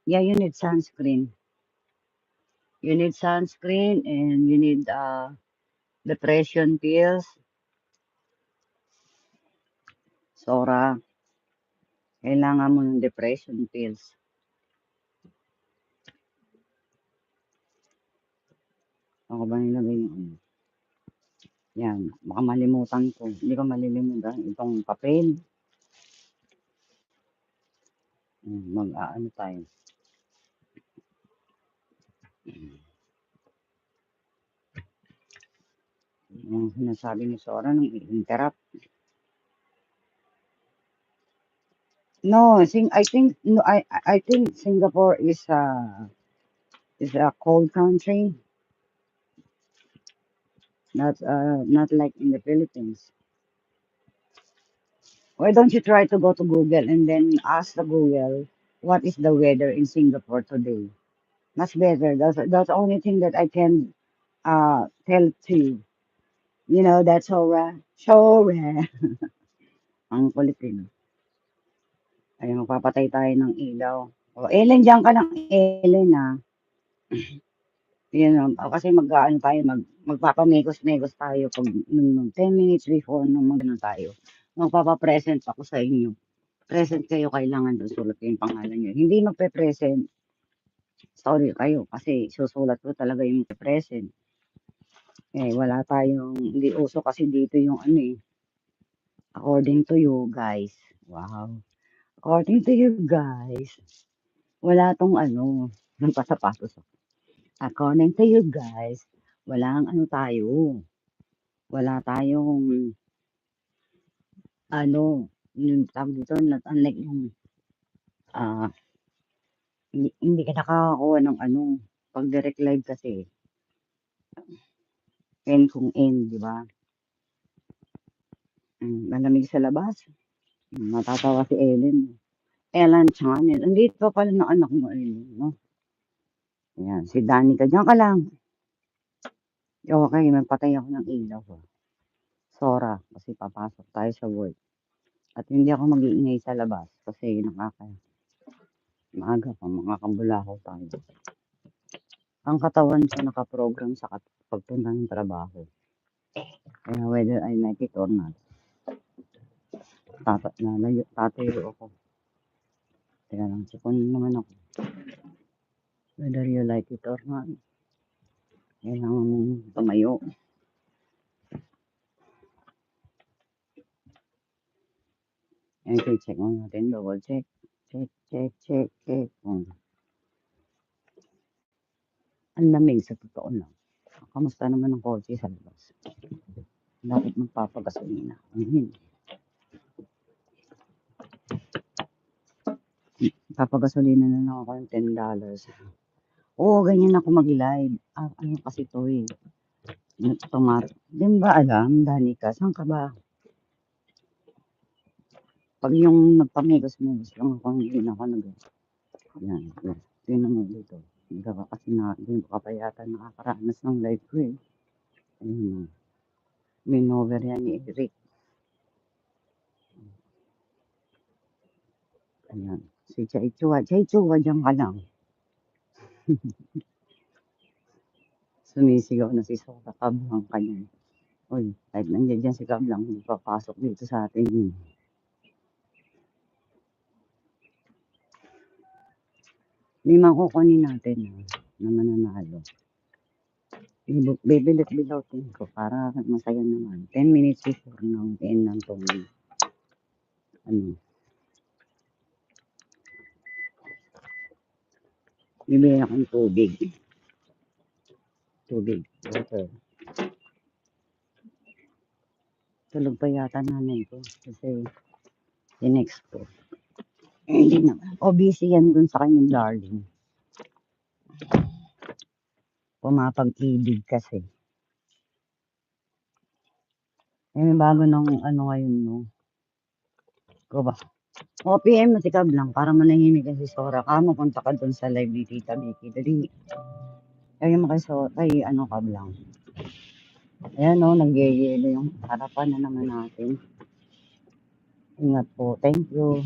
Yeah, you need sunscreen. You need sunscreen and you need depression pills. Sora, kailangan mo ng depression pills. Ako ba nilagay yung ano? Yan, baka malimutan ko. Hindi ko malilimutan itong papel. Mag-aano tayo. Yung sinasabi ni Sora nung i-interrupt. No, I think no, I think Singapore is a cold country. Not like in the Philippines. Why don't you try to go to Google and then ask the Google what is the weather in Singapore today? Much better. That's the only thing that I can tell to you. You know, that's Sora. Sora. Ang kulit din. Ay, magpapatay tayo ng ilaw. O, Ellen, diyan ka ng Ellen, ah. Yun, kasi mag-aano tayo, magpapamekos-mekos tayo pag nung 10 minutes before nung magano tayo. Magpapa-present ako sa inyo. Present kayo, kailangan doon sulat yung pangalan nyo. Hindi magpe-present, sorry kayo, kasi susulat ko talaga yung present. Eh, wala tayong, hindi uso kasi dito yung ano eh. According to you guys. Wow. According to you guys. Wala tong ano, ng pasapatos. According to you guys, walang ano tayo. Wala tayong ano, yung tawag dito, not unlike yung ah hindi ka nakakakuha ng ano, pag direct live kasi, N kung N, di ba? Malamig sa labas. Matatawa si Ellen. Ellen Channel. Andito pala ng anak mo, Ellen, no? Ayan, si Danica. Diyan ka lang. Okay, magpatay ako ng ilaw. Sora, kasi papasok tayo sa work. At hindi ako mag-iingay sa labas kasi maaga pa, makakabulakaw tayo. Ang katawan ko nakaprogram sa pagpunta ng trabaho. Kaya whether I like it or not, tatayo ako. Teka lang, sipon naman ako. Whether you like it or not, kailangan mong tumayo. And check mo natin, double check. Check. Ang lamig sa totoo lang. Kamusta naman ang kotse sa labas? Dapat magpapagasolina. Papagasolina na lang ako ng $10. Oo, ganyan ako mag-live. Ano kasi to eh. Di ba alam, Danica, saan ka ba? Pag yung nagpamigos-migos lang ako, hindi na ako yan. Tingnan mo dito. Hindi ka kasi hindi ka pa yata nakakaranas ng live ko eh. Ayun. May nover yan ni Eric. Ayan. Si Chaichua, dyan ka lang. Sumisigaw na si Sora Kablang kanya. Uy, kahit nandiyan dyan si Kablang, hindi papasok dito sa atin yun. Limang kukunin natin na mananalo. Bibilit-bilotin ko para masaya naman. 10 minutes before ng end ng tong ano. Bibili akong tubig. Water. Tulog pa yata nanay ko kasi next ko. Hindi naman. O busy yan dun sa kanyang darling. Pumapag-ibig kasi. May bago ng ano ngayon, no? Ko ba? O, PM mo si Kablang para manahimik si Sora. Kamo punta ka dun sa live ni Tita Vicky. Dali. Kaya mo kay ano Kablang. Ayan o, nagyayelo yung harapan na naman natin. Ingat po. Thank you.